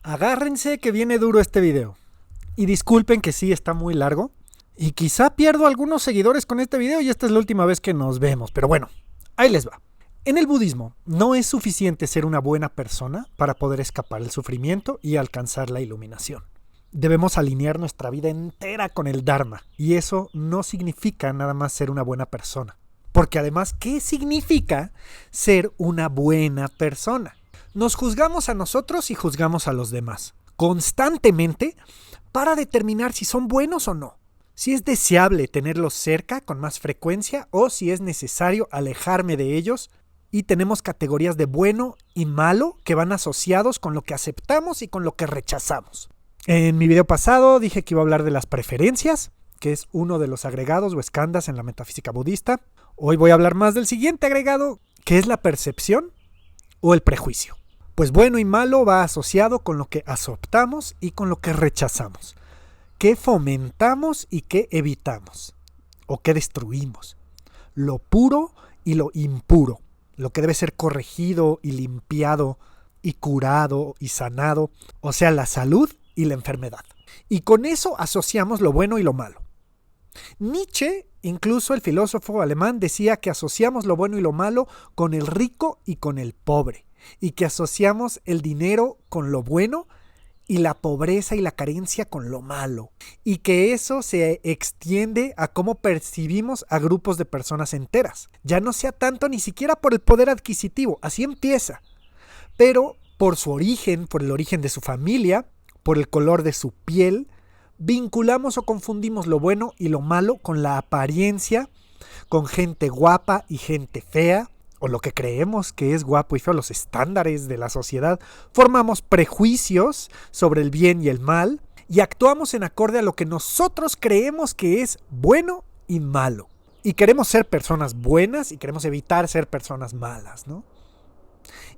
Agárrense que viene duro este video. Y disculpen que sí está muy largo. Y quizá pierdo algunos seguidores con este video y esta es la última vez que nos vemos. Pero bueno, ahí les va. En el budismo, no es suficiente ser una buena persona para poder escapar del sufrimiento y alcanzar la iluminación. Debemos alinear nuestra vida entera con el Dharma. Y eso no significa nada más ser una buena persona. Porque además, ¿qué significa ser una buena persona? Nos juzgamos a nosotros y juzgamos a los demás constantemente para determinar si son buenos o no. Si es deseable tenerlos cerca con más frecuencia o si es necesario alejarme de ellos. Y tenemos categorías de bueno y malo que van asociados con lo que aceptamos y con lo que rechazamos. En mi video pasado dije que iba a hablar de las preferencias, que es uno de los agregados o skandhas en la metafísica budista. Hoy voy a hablar más del siguiente agregado, que es la percepción o el prejuicio. Pues bueno y malo va asociado con lo que aceptamos y con lo que rechazamos. ¿Qué fomentamos y qué evitamos? ¿O qué destruimos? Lo puro y lo impuro. Lo que debe ser corregido y limpiado y curado y sanado. O sea, la salud y la enfermedad. Y con eso asociamos lo bueno y lo malo. Nietzsche, incluso el filósofo alemán, decía que asociamos lo bueno y lo malo con el rico y con el pobre. Y que asociamos el dinero con lo bueno y la pobreza y la carencia con lo malo. Y que eso se extiende a cómo percibimos a grupos de personas enteras. Ya no sea tanto ni siquiera por el poder adquisitivo, así empieza. Pero por su origen, por el origen de su familia, por el color de su piel, vinculamos o confundimos lo bueno y lo malo con la apariencia, con gente guapa y gente fea, o lo que creemos que es guapo y feo, los estándares de la sociedad. Formamos prejuicios sobre el bien y el mal y actuamos en acorde a lo que nosotros creemos que es bueno y malo. Y queremos ser personas buenas y queremos evitar ser personas malas, ¿no?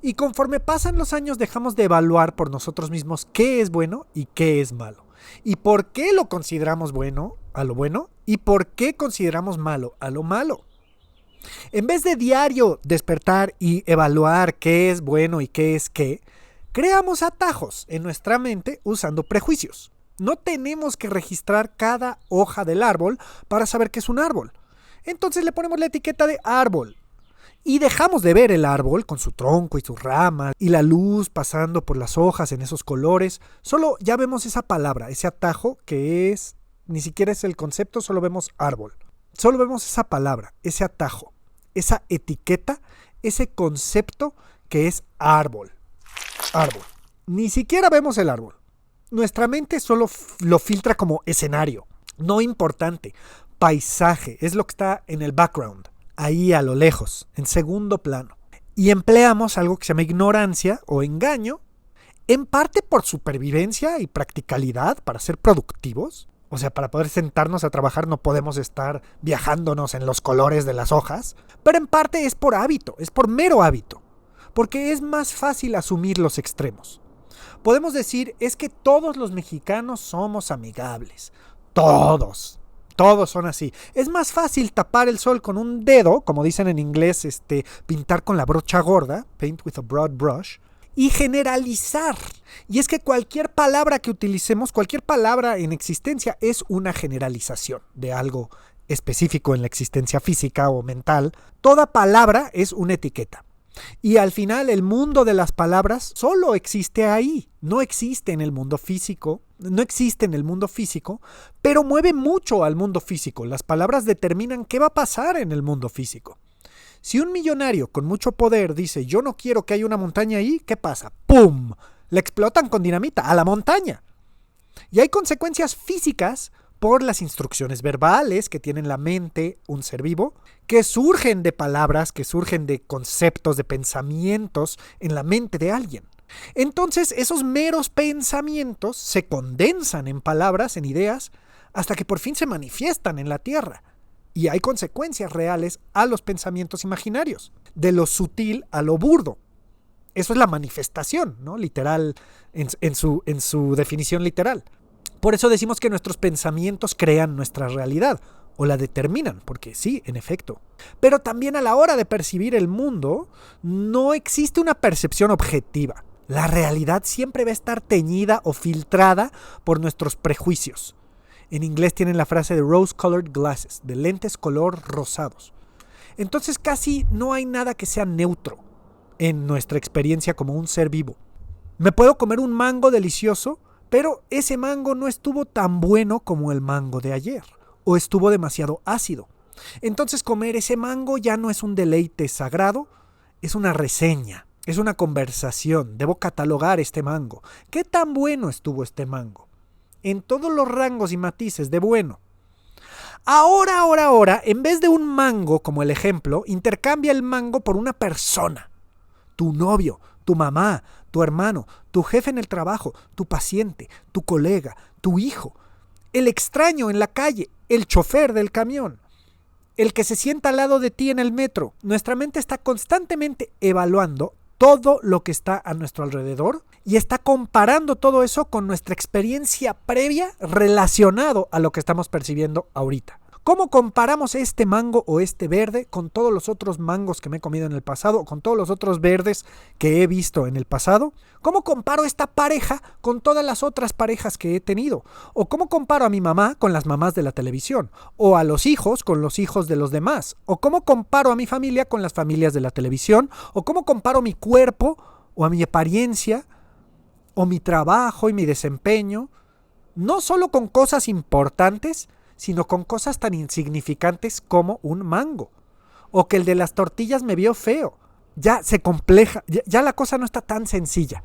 Y conforme pasan los años dejamos de evaluar por nosotros mismos qué es bueno y qué es malo. Y por qué lo consideramos bueno a lo bueno y por qué consideramos malo a lo malo. En vez de diario despertar y evaluar qué es bueno y qué es qué, creamos atajos en nuestra mente usando prejuicios. No tenemos que registrar cada hoja del árbol para saber qué es un árbol. Entonces le ponemos la etiqueta de árbol. Y dejamos de ver el árbol con su tronco y sus ramas y la luz pasando por las hojas en esos colores. Solo ya vemos esa palabra, ese atajo que es, ni siquiera es el concepto, solo vemos árbol. Solo vemos esa palabra, ese atajo, esa etiqueta, ese concepto que es árbol. Árbol. Ni siquiera vemos el árbol. Nuestra mente solo lo filtra como escenario, no importante. Paisaje, es lo que está en el background. Ahí a lo lejos, en segundo plano. Y empleamos algo que se llama ignorancia o engaño, en parte por supervivencia y practicalidad para ser productivos. O sea, para poder sentarnos a trabajar no podemos estar viajándonos en los colores de las hojas, pero en parte es por hábito, es por mero hábito, porque es más fácil asumir los extremos. Podemos decir, es que todos los mexicanos somos amigables, todos son así. Es más fácil tapar el sol con un dedo, como dicen en inglés, pintar con la brocha gorda, paint with a broad brush, y generalizar. Y es que cualquier palabra que utilicemos, cualquier palabra en existencia es una generalización de algo específico en la existencia física o mental. Toda palabra es una etiqueta. Y al final el mundo de las palabras solo existe ahí. No existe en el mundo físico. No existe en el mundo físico, pero mueve mucho al mundo físico. Las palabras determinan qué va a pasar en el mundo físico. Si un millonario con mucho poder dice yo no quiero que haya una montaña ahí, ¿qué pasa? ¡Pum! Le explotan con dinamita a la montaña. Y hay consecuencias físicas por las instrucciones verbales que tiene en la mente un ser vivo, que surgen de palabras, que surgen de conceptos, de pensamientos en la mente de alguien. Entonces esos meros pensamientos se condensan en palabras, en ideas, hasta que por fin se manifiestan en la tierra. Y hay consecuencias reales a los pensamientos imaginarios, de lo sutil a lo burdo. Eso es la manifestación, ¿no? Literal, en su definición literal. Por eso decimos que nuestros pensamientos crean nuestra realidad, o la determinan, porque sí, en efecto. Pero también a la hora de percibir el mundo, no existe una percepción objetiva. La realidad siempre va a estar teñida o filtrada por nuestros prejuicios. En inglés tienen la frase de rose-colored glasses, de lentes color rosados. Entonces casi no hay nada que sea neutro en nuestra experiencia como un ser vivo. Me puedo comer un mango delicioso, pero ese mango no estuvo tan bueno como el mango de ayer, o estuvo demasiado ácido. Entonces comer ese mango ya no es un deleite sagrado, es una reseña, es una conversación. Debo catalogar este mango. ¿Qué tan bueno estuvo este mango? En todos los rangos y matices de bueno. Ahora, en vez de un mango como el ejemplo, intercambia el mango por una persona. Tu novio, tu mamá, tu hermano, tu jefe en el trabajo, tu paciente, tu colega, tu hijo, el extraño en la calle, el chofer del camión, el que se sienta al lado de ti en el metro. Nuestra mente está constantemente evaluando todo lo que está a nuestro alrededor y está comparando todo eso con nuestra experiencia previa relacionado a lo que estamos percibiendo ahorita. ¿Cómo comparamos este mango o este verde con todos los otros mangos que me he comido en el pasado o con todos los otros verdes que he visto en el pasado? ¿Cómo comparo esta pareja con todas las otras parejas que he tenido? ¿O cómo comparo a mi mamá con las mamás de la televisión? ¿O a los hijos con los hijos de los demás? ¿O cómo comparo a mi familia con las familias de la televisión? ¿O cómo comparo mi cuerpo o a mi apariencia o mi trabajo y mi desempeño? No solo con cosas importantes, sino con cosas tan insignificantes como un mango. O que el de las tortillas me vio feo. Ya se compleja, ya la cosa no está tan sencilla.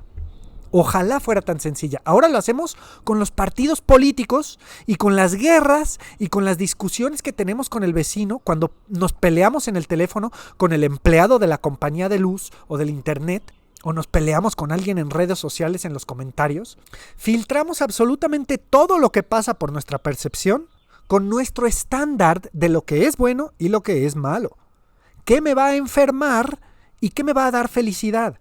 Ojalá fuera tan sencilla. Ahora lo hacemos con los partidos políticos y con las guerras y con las discusiones que tenemos con el vecino cuando nos peleamos en el teléfono con el empleado de la compañía de luz o del internet, o nos peleamos con alguien en redes sociales en los comentarios. Filtramos absolutamente todo lo que pasa por nuestra percepción con nuestro estándar de lo que es bueno y lo que es malo. ¿Qué me va a enfermar y qué me va a dar felicidad?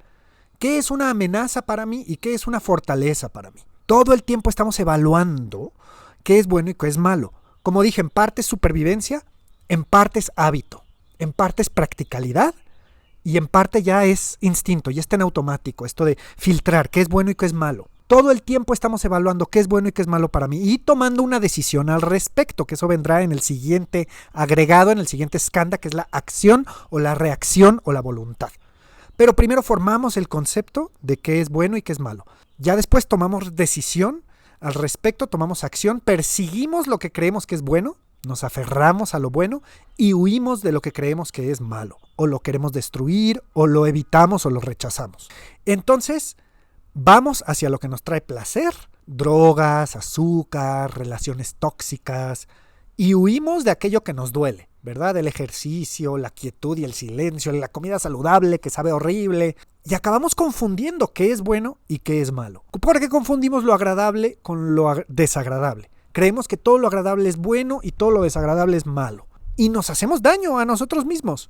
¿Qué es una amenaza para mí y qué es una fortaleza para mí? Todo el tiempo estamos evaluando qué es bueno y qué es malo. Como dije, en parte es supervivencia, en parte es hábito, en parte es practicalidad y en parte ya es instinto, ya está en automático, esto de filtrar qué es bueno y qué es malo. Todo el tiempo estamos evaluando qué es bueno y qué es malo para mí y tomando una decisión al respecto, que eso vendrá en el siguiente agregado, en el siguiente skanda, que es la acción o la reacción o la voluntad. Pero primero formamos el concepto de qué es bueno y qué es malo. Ya después tomamos decisión al respecto, tomamos acción, perseguimos lo que creemos que es bueno, nos aferramos a lo bueno y huimos de lo que creemos que es malo, o lo queremos destruir, o lo evitamos o lo rechazamos. Entonces, vamos hacia lo que nos trae placer, drogas, azúcar, relaciones tóxicas, y huimos de aquello que nos duele, ¿verdad? El ejercicio, la quietud y el silencio, la comida saludable que sabe horrible, y acabamos confundiendo qué es bueno y qué es malo. Porque confundimos lo agradable con lo desagradable. Creemos que todo lo agradable es bueno y todo lo desagradable es malo. Y nos hacemos daño a nosotros mismos.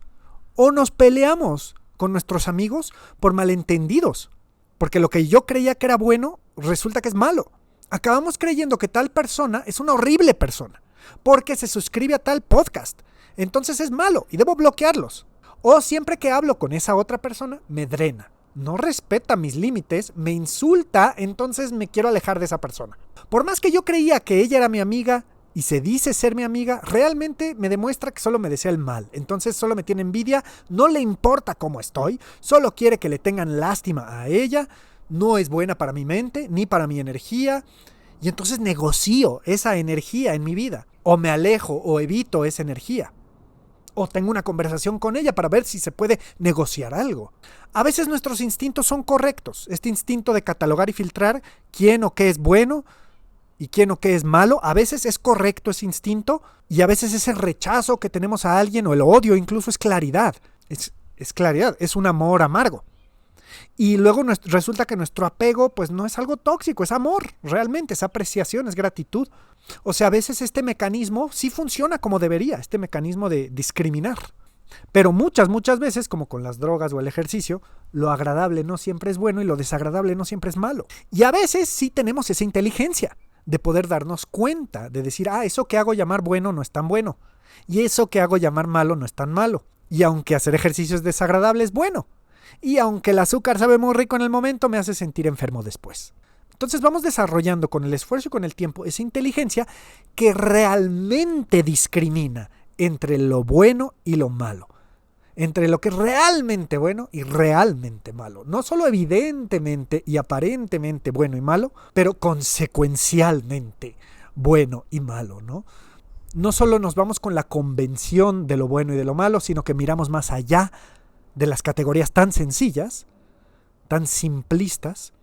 O nos peleamos con nuestros amigos por malentendidos. Porque lo que yo creía que era bueno, resulta que es malo. Acabamos creyendo que tal persona es una horrible persona, porque se suscribe a tal podcast. Entonces es malo y debo bloquearlos. O siempre que hablo con esa otra persona, me drena. No respeta mis límites, me insulta, entonces me quiero alejar de esa persona. Por más que yo creía que ella era mi amiga y se dice ser mi amiga, realmente me demuestra que solo me desea el mal. Entonces solo me tiene envidia, no le importa cómo estoy, solo quiere que le tengan lástima a ella, no es buena para mi mente ni para mi energía. Y entonces negocio esa energía en mi vida. O me alejo o evito esa energía. O tengo una conversación con ella para ver si se puede negociar algo. A veces nuestros instintos son correctos. Este instinto de catalogar y filtrar quién o qué es bueno y quién o qué es malo. A veces es correcto ese instinto y a veces ese rechazo que tenemos a alguien o el odio incluso es claridad. Es claridad, es un amor amargo. Y luego resulta que nuestro apego pues no es algo tóxico, es amor, realmente, es apreciación, es gratitud. O sea, a veces este mecanismo sí funciona como debería, este mecanismo de discriminar. Pero muchas veces, como con las drogas o el ejercicio, lo agradable no siempre es bueno y lo desagradable no siempre es malo. Y a veces sí tenemos esa inteligencia de poder darnos cuenta, de decir, eso que hago llamar bueno no es tan bueno. Y eso que hago llamar malo no es tan malo. Y aunque hacer ejercicio es desagradable, es bueno. y aunque el azúcar sabe muy rico en el momento, me hace sentir enfermo después. Entonces vamos desarrollando con el esfuerzo y con el tiempo esa inteligencia que realmente discrimina entre lo bueno y lo malo. Entre lo que es realmente bueno y realmente malo. No solo evidentemente y aparentemente bueno y malo, pero consecuencialmente bueno y malo, ¿no? No solo nos vamos con la convención de lo bueno y de lo malo, sino que miramos más allá de las categorías tan sencillas, tan simplistas,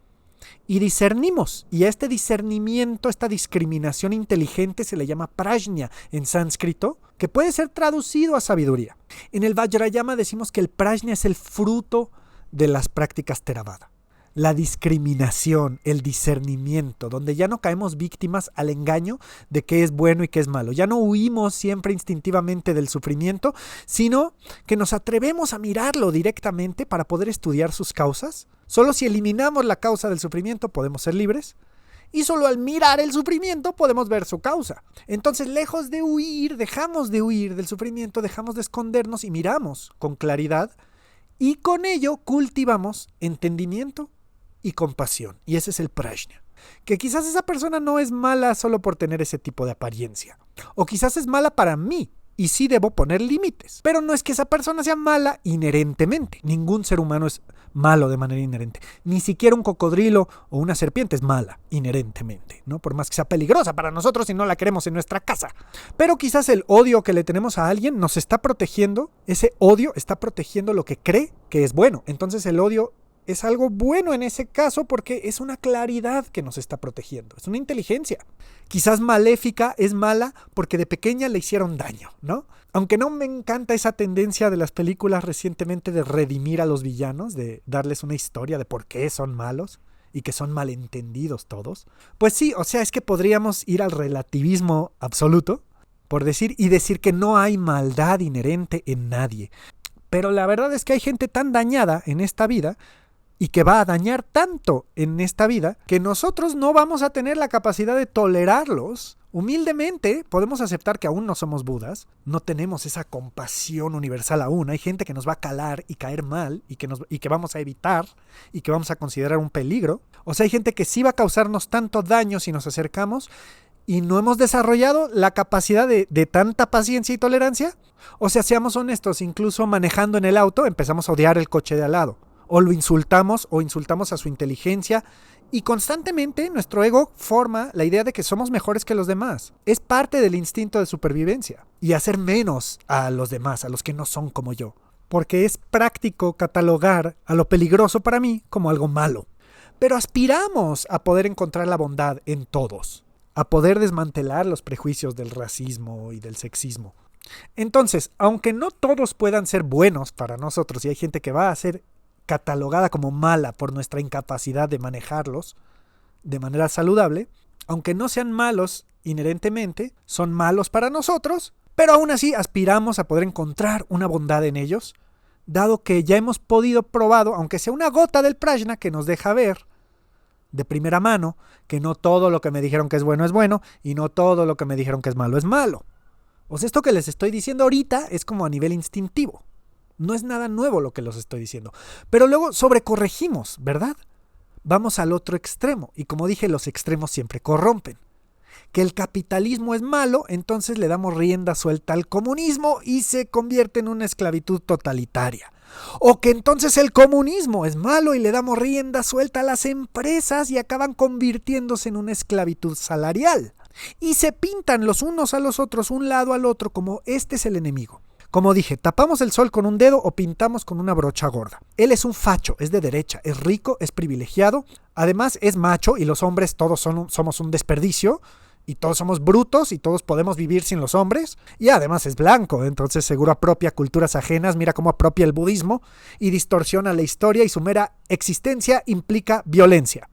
y discernimos. Y a este discernimiento, esta discriminación inteligente se le llama prajna en sánscrito, que puede ser traducido a sabiduría. En el Vajrayana decimos que el prajna es el fruto de las prácticas Theravada. La discriminación, el discernimiento, donde ya no caemos víctimas al engaño de qué es bueno y qué es malo. Ya no huimos siempre instintivamente del sufrimiento, sino que nos atrevemos a mirarlo directamente para poder estudiar sus causas. Solo si eliminamos la causa del sufrimiento podemos ser libres. Y solo al mirar el sufrimiento podemos ver su causa. Entonces, lejos de huir, dejamos de huir del sufrimiento, dejamos de escondernos y miramos con claridad. Y con ello cultivamos entendimiento y compasión. Y ese es el prajna. Que quizás esa persona no es mala solo por tener ese tipo de apariencia. O quizás es mala para mí. Y sí debo poner límites. Pero no es que esa persona sea mala inherentemente. Ningún ser humano es malo de manera inherente. Ni siquiera un cocodrilo o una serpiente es mala inherentemente, ¿no? Por más que sea peligrosa para nosotros y no la queremos en nuestra casa. Pero quizás el odio que le tenemos a alguien nos está protegiendo. Ese odio está protegiendo lo que cree que es bueno. Entonces el odio es algo bueno en ese caso porque es una claridad que nos está protegiendo. Es una inteligencia. Quizás maléfica es mala porque de pequeña le hicieron daño, ¿no? Aunque no me encanta esa tendencia de las películas recientemente de redimir a los villanos, de darles una historia de por qué son malos y que son malentendidos todos. Pues sí, o sea, es que podríamos ir al relativismo absoluto, por decir que no hay maldad inherente en nadie. Pero la verdad es que hay gente tan dañada en esta vida y que va a dañar tanto en esta vida que nosotros no vamos a tener la capacidad de tolerarlos. Humildemente podemos aceptar que aún no somos Budas, no tenemos esa compasión universal aún. Hay gente que nos va a calar y caer mal y que vamos a evitar y que vamos a considerar un peligro. O sea, hay gente que sí va a causarnos tanto daño si nos acercamos y no hemos desarrollado la capacidad de tanta paciencia y tolerancia. O sea, seamos honestos, incluso manejando en el auto empezamos a odiar el coche de al lado. O lo insultamos o insultamos a su inteligencia y constantemente nuestro ego forma la idea de que somos mejores que los demás. Es parte del instinto de supervivencia y hacer menos a los demás, a los que no son como yo. Porque es práctico catalogar a lo peligroso para mí como algo malo. Pero aspiramos a poder encontrar la bondad en todos, a poder desmantelar los prejuicios del racismo y del sexismo. Entonces, aunque no todos puedan ser buenos para nosotros y hay gente que va a ser catalogada como mala por nuestra incapacidad de manejarlos de manera saludable, aunque no sean malos inherentemente, son malos para nosotros, pero aún así aspiramos a poder encontrar una bondad en ellos, dado que ya hemos podido probado, aunque sea una gota del prajna que nos deja ver de primera mano, que no todo lo que me dijeron que es bueno y no todo lo que me dijeron que es malo es malo. O sea, esto que les estoy diciendo ahorita es como a nivel instintivo. No es nada nuevo lo que les estoy diciendo. Pero luego sobrecorregimos, ¿verdad? Vamos al otro extremo. Y como dije, los extremos siempre corrompen. Que el capitalismo es malo, entonces le damos rienda suelta al comunismo y se convierte en una esclavitud totalitaria. O que entonces el comunismo es malo y le damos rienda suelta a las empresas y acaban convirtiéndose en una esclavitud salarial. Y se pintan los unos a los otros, un lado al otro, como este es el enemigo. Como dije, tapamos el sol con un dedo o pintamos con una brocha gorda. Él es un facho, es de derecha, es rico, es privilegiado, además es macho y los hombres todos somos un desperdicio y todos somos brutos y todos podemos vivir sin los hombres y además es blanco, entonces seguro apropia culturas ajenas, mira cómo apropia el budismo y distorsiona la historia y su mera existencia implica violencia.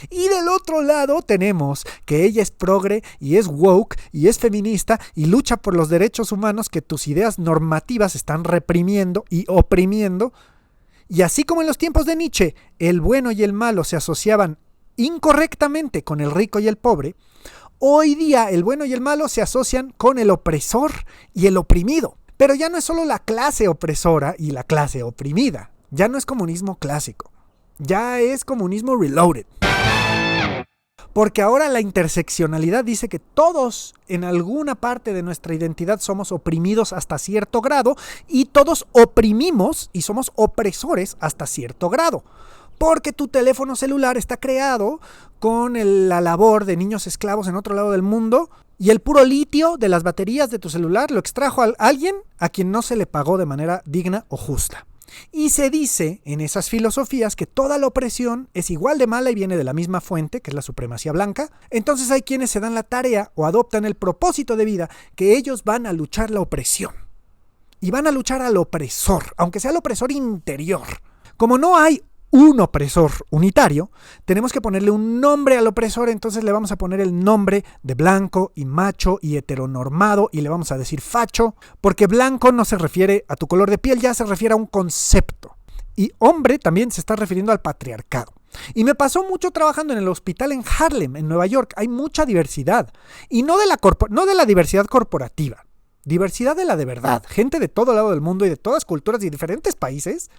Y del otro lado tenemos que ella es progre y es woke y es feminista y lucha por los derechos humanos que tus ideas normativas están reprimiendo y oprimiendo. Y así como en los tiempos de Nietzsche el bueno y el malo se asociaban incorrectamente con el rico y el pobre, hoy día el bueno y el malo se asocian con el opresor y el oprimido. Pero ya no es solo la clase opresora y la clase oprimida, Ya no es comunismo clásico, ya es comunismo reloaded. Porque ahora la interseccionalidad dice que todos en alguna parte de nuestra identidad somos oprimidos hasta cierto grado y todos oprimimos y somos opresores hasta cierto grado. Porque tu teléfono celular está creado con la labor de niños esclavos en otro lado del mundo y el puro litio de las baterías de tu celular lo extrajo a alguien a quien no se le pagó de manera digna o justa. Y se dice en esas filosofías que toda la opresión es igual de mala y viene de la misma fuente, que es la supremacía blanca. Entonces hay quienes se dan la tarea o adoptan el propósito de vida que ellos van a luchar la opresión. Y van a luchar al opresor, aunque sea el opresor interior. Como no hay un opresor unitario, tenemos que ponerle un nombre al opresor, entonces le vamos a poner el nombre de blanco y macho y heteronormado y le vamos a decir facho, porque blanco no se refiere a tu color de piel, ya se refiere a un concepto. Y hombre también se está refiriendo al patriarcado. Y me pasó mucho trabajando en el hospital en Harlem, en Nueva York. Hay mucha diversidad. Y no de la diversidad corporativa. Diversidad de la de verdad. Gente de todo lado del mundo y de todas culturas y diferentes países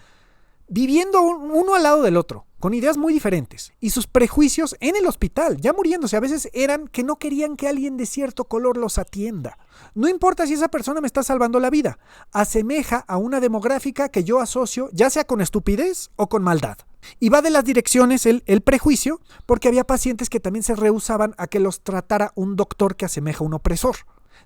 viviendo uno al lado del otro, con ideas muy diferentes. Y sus prejuicios en el hospital, ya muriéndose, a veces eran que no querían que alguien de cierto color los atienda. No importa si esa persona me está salvando la vida, asemeja a una demográfica que yo asocio ya sea con estupidez o con maldad. Y va de las direcciones el prejuicio, porque había pacientes que también se rehusaban a que los tratara un doctor que asemeja a un opresor.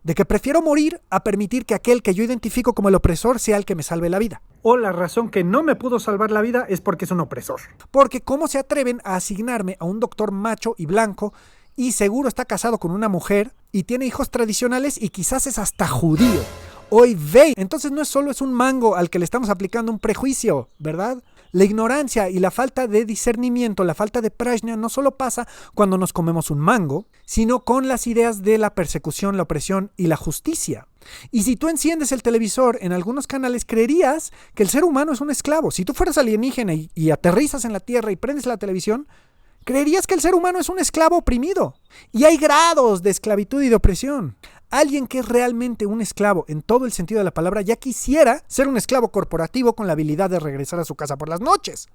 De que prefiero morir a permitir que aquel que yo identifico como el opresor sea el que me salve la vida. O la razón que no me pudo salvar la vida es porque es un opresor. Porque ¿cómo se atreven a asignarme a un doctor macho y blanco y seguro está casado con una mujer y tiene hijos tradicionales y quizás es hasta judío? Hoy ve, entonces no es solo es un mango al que le estamos aplicando un prejuicio, ¿verdad? La ignorancia y la falta de discernimiento, la falta de prajna no solo pasa cuando nos comemos un mango, sino con las ideas de la persecución, la opresión y la justicia. Y si tú enciendes el televisor en algunos canales, creerías que el ser humano es un esclavo. Si tú fueras alienígena y aterrizas en la Tierra y prendes la televisión, creerías que el ser humano es un esclavo oprimido. Y hay grados de esclavitud y de opresión. Alguien que es realmente un esclavo en todo el sentido de la palabra ya quisiera ser un esclavo corporativo con la habilidad de regresar a su casa por las noches.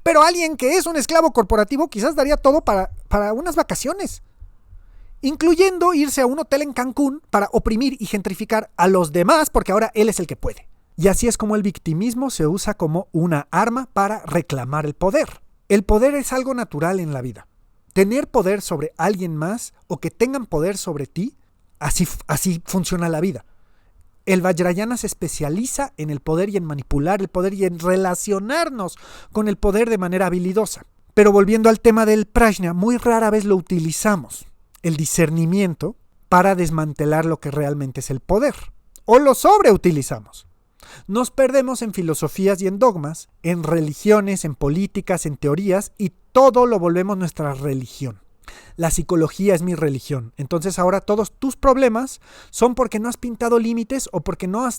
Pero alguien que es un esclavo corporativo quizás daría todo para unas vacaciones, incluyendo irse a un hotel en Cancún para oprimir y gentrificar a los demás porque ahora él es el que puede. Y así es como el victimismo se usa como una arma para reclamar el poder. El poder es algo natural en la vida. Tener poder sobre alguien más o que tengan poder sobre ti, así funciona la vida. El Vajrayana se especializa en el poder y en manipular el poder y en relacionarnos con el poder de manera habilidosa. Pero volviendo al tema del prajna, muy rara vez lo utilizamos, el discernimiento, para desmantelar lo que realmente es el poder. O lo sobreutilizamos. Nos perdemos en filosofías y en dogmas, en religiones, en políticas, en teorías, y todo lo volvemos nuestra religión. La psicología es mi religión. Entonces ahora todos tus problemas son porque no has pintado límites o porque no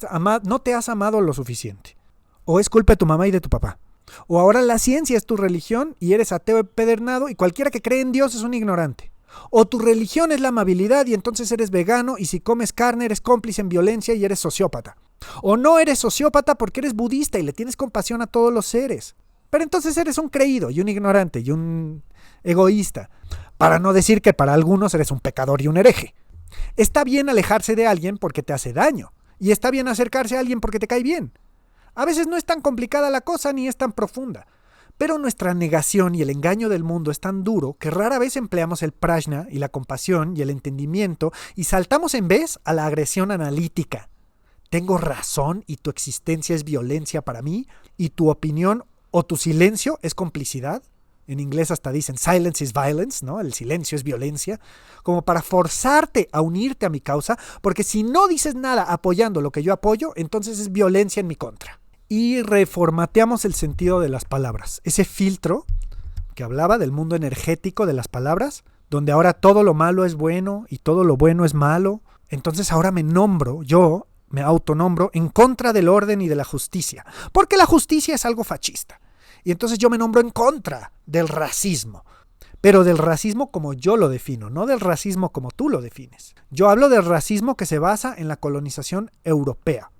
te has amado lo suficiente. O es culpa de tu mamá y de tu papá. O ahora la ciencia es tu religión y eres ateo empedernado y cualquiera que cree en Dios es un ignorante. O tu religión es la amabilidad y entonces eres vegano y si comes carne eres cómplice en violencia y eres sociópata. O no eres sociópata porque eres budista y le tienes compasión a todos los seres. Pero entonces eres un creído y un ignorante y un egoísta. Para no decir que para algunos eres un pecador y un hereje. Está bien alejarse de alguien porque te hace daño. Y está bien acercarse a alguien porque te cae bien. A veces no es tan complicada la cosa ni es tan profunda. Pero nuestra negación y el engaño del mundo es tan duro que rara vez empleamos el prajna y la compasión y el entendimiento y saltamos en vez a la agresión analítica. ¿Tengo razón y tu existencia es violencia para mí? ¿Y tu opinión o tu silencio es complicidad? En inglés hasta dicen silence is violence, ¿no? El silencio es violencia, como para forzarte a unirte a mi causa, porque si no dices nada apoyando lo que yo apoyo, entonces es violencia en mi contra. Y reformateamos el sentido de las palabras. Ese filtro que hablaba del mundo energético de las palabras, donde ahora todo lo malo es bueno y todo lo bueno es malo. Entonces ahora me autonombro en contra del orden y de la justicia, porque la justicia es algo fascista. Y entonces yo me nombro en contra del racismo. Pero del racismo como yo lo defino, no del racismo como tú lo defines. Yo hablo del racismo que se basa en la colonización europea.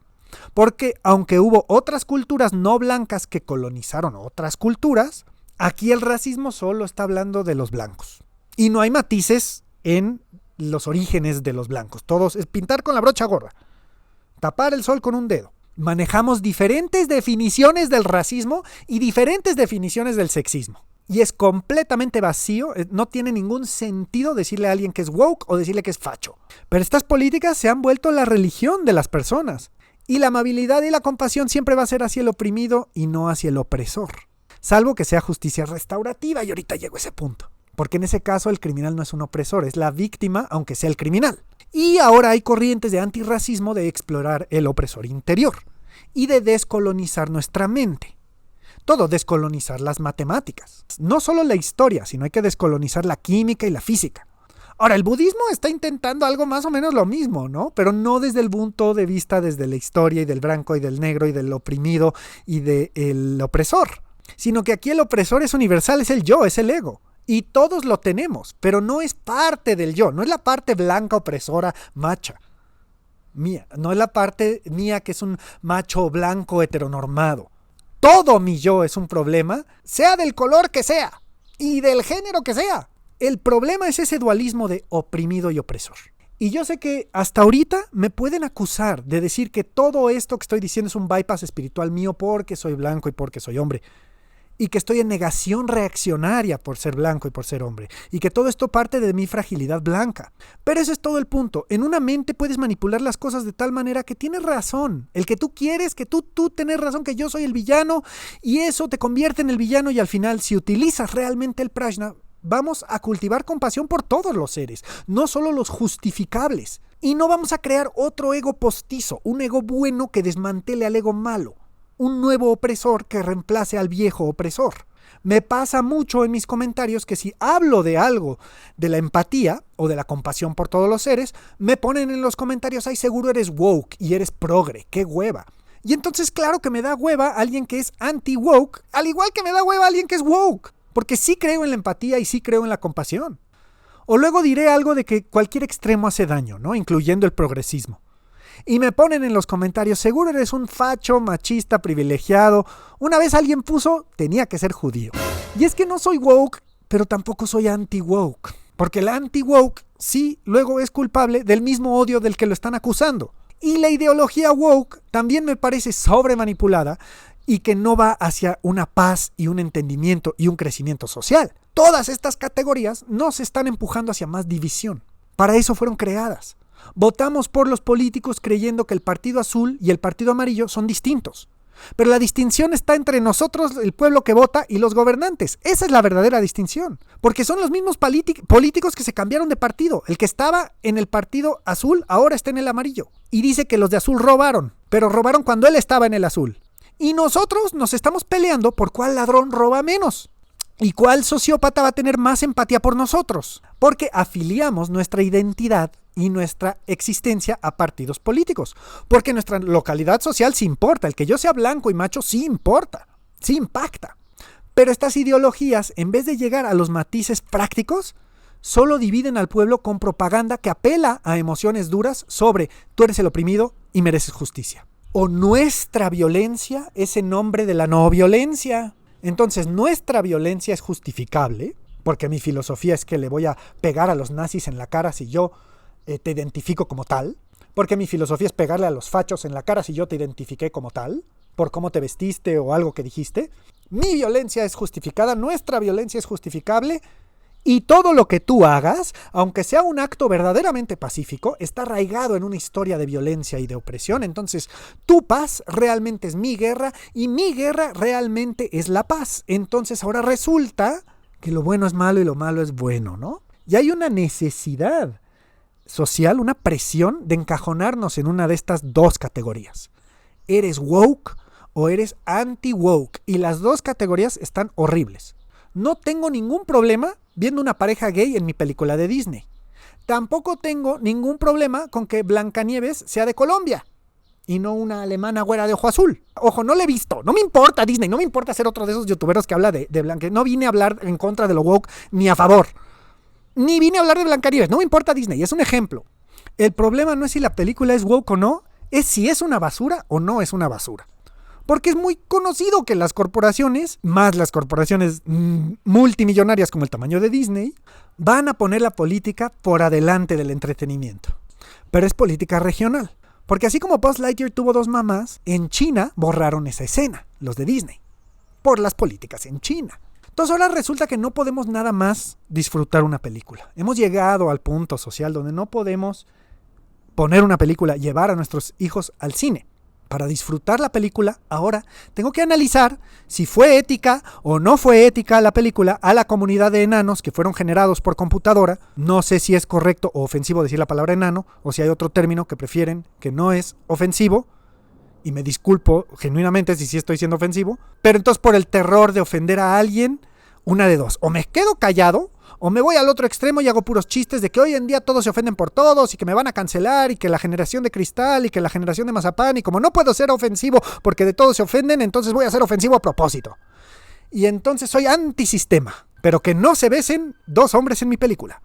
Porque aunque hubo otras culturas no blancas que colonizaron otras culturas, aquí el racismo solo está hablando de los blancos. Y no hay matices en los orígenes de los blancos. Todos es pintar con la brocha gorda, tapar el sol con un dedo. Manejamos diferentes definiciones del racismo y diferentes definiciones del sexismo. Y es completamente vacío, no tiene ningún sentido decirle a alguien que es woke o decirle que es facho. Pero estas políticas se han vuelto la religión de las personas. Y la amabilidad y la compasión siempre va a ser hacia el oprimido y no hacia el opresor. Salvo que sea justicia restaurativa, y ahorita llego a ese punto. Porque en ese caso el criminal no es un opresor, es la víctima aunque sea el criminal. Y ahora hay corrientes de antirracismo de explorar el opresor interior y de descolonizar nuestra mente. Todo, descolonizar las matemáticas. No solo la historia, sino hay que descolonizar la química y la física. Ahora, el budismo está intentando algo más o menos lo mismo, ¿no? Pero no desde el punto de vista desde la historia y del blanco y del negro y del oprimido y del opresor. Sino que aquí el opresor es universal, es el yo, es el ego. Y todos lo tenemos, pero no es parte del yo, no es la parte blanca opresora macha mía, no es la parte mía que es un macho blanco heteronormado. Todo mi yo es un problema, sea del color que sea y del género que sea. El problema es ese dualismo de oprimido y opresor. Y yo sé que hasta ahorita me pueden acusar de decir que todo esto que estoy diciendo es un bypass espiritual mío porque soy blanco y porque soy hombre. Y que estoy en negación reaccionaria por ser blanco y por ser hombre. Y que todo esto parte de mi fragilidad blanca. Pero ese es todo el punto. En una mente puedes manipular las cosas de tal manera que tienes razón. El que tú quieres, que tú tenés razón, que yo soy el villano. Y eso te convierte en el villano. Y al final, si utilizas realmente el prajna, vamos a cultivar compasión por todos los seres. No solo los justificables. Y no vamos a crear otro ego postizo. Un ego bueno que desmantele al ego malo. Un nuevo opresor que reemplace al viejo opresor. Me pasa mucho en mis comentarios que si hablo de algo, de la empatía o de la compasión por todos los seres, me ponen en los comentarios, ay, seguro eres woke y eres progre, qué hueva. Y entonces claro que me da hueva alguien que es anti-woke, al igual que me da hueva alguien que es woke, porque sí creo en la empatía y sí creo en la compasión. O luego diré algo de que cualquier extremo hace daño, ¿no? Incluyendo el progresismo. Y me ponen en los comentarios, seguro eres un facho, machista, privilegiado. Una vez alguien puso, tenía que ser judío. Y es que no soy woke, pero tampoco soy anti-woke. Porque el anti-woke sí luego es culpable del mismo odio del que lo están acusando. Y la ideología woke también me parece sobremanipulada y que no va hacia una paz y un entendimiento y un crecimiento social. Todas estas categorías nos están empujando hacia más división. Para eso fueron creadas. Votamos por los políticos creyendo que el partido azul y el partido amarillo son distintos. Pero la distinción está entre nosotros, el pueblo que vota, y los gobernantes. Esa es la verdadera distinción. Porque son los mismos políticos que se cambiaron de partido. El que estaba en el partido azul ahora está en el amarillo. Y dice que los de azul robaron, pero robaron cuando él estaba en el azul. Y nosotros nos estamos peleando por cuál ladrón roba menos. ¿Y cuál sociópata va a tener más empatía por nosotros? Porque afiliamos nuestra identidad y nuestra existencia a partidos políticos. Porque nuestra localidad social sí importa. El que yo sea blanco y macho sí importa. Sí impacta. Pero estas ideologías, en vez de llegar a los matices prácticos, solo dividen al pueblo con propaganda que apela a emociones duras sobre tú eres el oprimido y mereces justicia. O nuestra violencia es en nombre de la no violencia. Entonces, nuestra violencia es justificable, porque mi filosofía es que le voy a pegar a los nazis en la cara si yo te identifico como tal, porque mi filosofía es pegarle a los fachos en la cara si yo te identifiqué como tal, por cómo te vestiste o algo que dijiste. Mi violencia es justificada, nuestra violencia es justificable, y todo lo que tú hagas, aunque sea un acto verdaderamente pacífico, está arraigado en una historia de violencia y de opresión. Entonces, tu paz realmente es mi guerra y mi guerra realmente es la paz. Entonces, ahora resulta que lo bueno es malo y lo malo es bueno, ¿no? Y hay una necesidad social, una presión de encajonarnos en una de estas dos categorías. ¿Eres woke o eres anti-woke? Y las dos categorías están horribles. No tengo ningún problema viendo una pareja gay en mi película de Disney. Tampoco tengo ningún problema con que Blancanieves sea de Colombia y no una alemana güera de ojo azul. Ojo, no la he visto. No me importa Disney, no me importa ser otro de esos youtuberos que habla de Blancanieves. No vine a hablar en contra de lo woke ni a favor. Ni vine a hablar de Blancanieves. No me importa Disney, es un ejemplo. El problema no es si la película es woke o no, es si es una basura o no es una basura. Porque es muy conocido que las corporaciones, más las corporaciones multimillonarias como el tamaño de Disney, van a poner la política por adelante del entretenimiento. Pero es política regional. Porque así como Buzz Lightyear tuvo 2 mamás, en China borraron esa escena, los de Disney, por las políticas en China. Entonces ahora resulta que no podemos nada más disfrutar una película. Hemos llegado al punto social donde no podemos poner una película, llevar a nuestros hijos al cine. Para disfrutar la película, ahora tengo que analizar si fue ética o no fue ética la película a la comunidad de enanos que fueron generados por computadora. No sé si es correcto o ofensivo decir la palabra enano, o si hay otro término que prefieren que no es ofensivo. Y me disculpo genuinamente si sí estoy siendo ofensivo. Pero entonces por el terror de ofender a alguien, una de dos. O me quedo callado, o me voy al otro extremo y hago puros chistes de que hoy en día todos se ofenden por todos y que me van a cancelar y que la generación de cristal y que la generación de mazapán, y como no puedo ser ofensivo porque de todos se ofenden, entonces voy a ser ofensivo a propósito. Y entonces soy antisistema, pero que no se besen 2 hombres en mi película.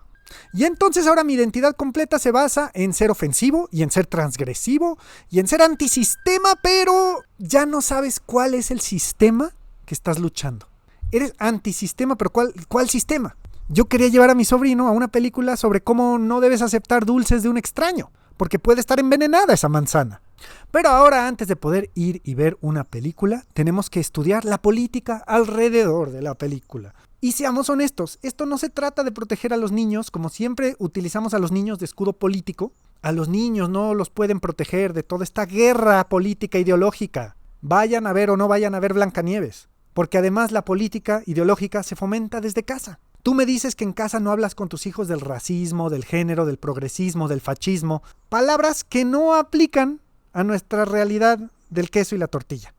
Y entonces ahora mi identidad completa se basa en ser ofensivo y en ser transgresivo y en ser antisistema, pero ya no sabes cuál es el sistema que estás luchando. Eres antisistema, pero ¿cuál sistema? Yo quería llevar a mi sobrino a una película sobre cómo no debes aceptar dulces de un extraño, porque puede estar envenenada esa manzana. Pero ahora, antes de poder ir y ver una película, tenemos que estudiar la política alrededor de la película. Y seamos honestos, esto no se trata de proteger a los niños, como siempre utilizamos a los niños de escudo político. A los niños no los pueden proteger de toda esta guerra política ideológica. Vayan a ver o no vayan a ver Blancanieves, porque además la política ideológica se fomenta desde casa. Tú me dices que en casa no hablas con tus hijos del racismo, del género, del progresismo, del fascismo. Palabras que no aplican a nuestra realidad del queso y la tortilla.